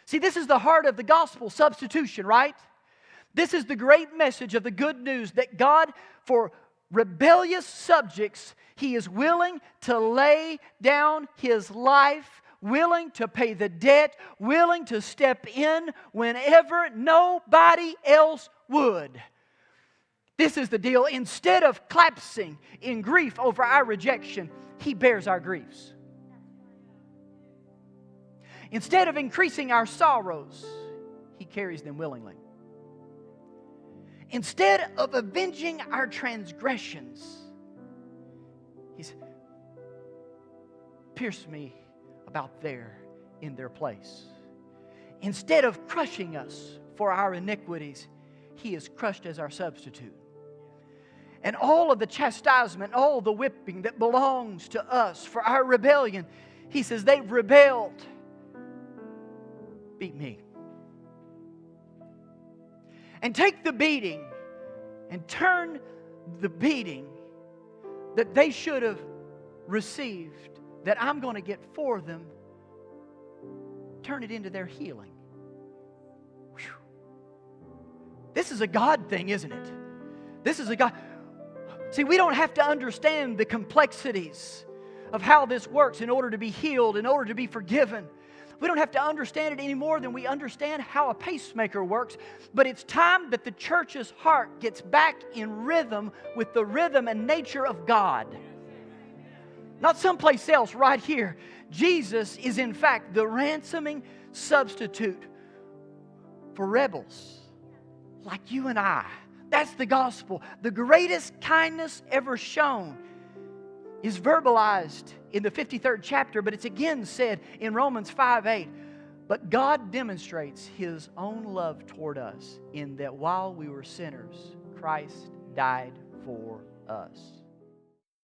See, this is the heart of the gospel, substitution, right? This is the great message of the good news that God, for rebellious subjects, He is willing to lay down His life, willing to pay the debt, willing to step in whenever nobody else would. This is the deal. Instead of collapsing in grief over our rejection, He bears our griefs. Instead of increasing our sorrows, He carries them willingly. Instead of avenging our transgressions, He said, pierce me about there in their place. Instead of crushing us for our iniquities, He is crushed as our substitute. And all of the chastisement, all the whipping that belongs to us for our rebellion, He says, they've rebelled. Beat me. And take the beating and turn the beating that they should have received, that I'm going to get for them, turn it into their healing. Whew. This is a God thing, isn't it? This is a God. See, we don't have to understand the complexities of how this works in order to be healed, in order to be forgiven. We don't have to understand it any more than we understand how a pacemaker works. But it's time that the church's heart gets back in rhythm with the rhythm and nature of God. Not someplace else, right here. Jesus is in fact the ransoming substitute for rebels like you and I. That's the gospel. The greatest kindness ever shown is verbalized in the 53rd chapter, but it's again said in Romans 5:8. But God demonstrates His own love toward us in that while we were sinners, Christ died for us.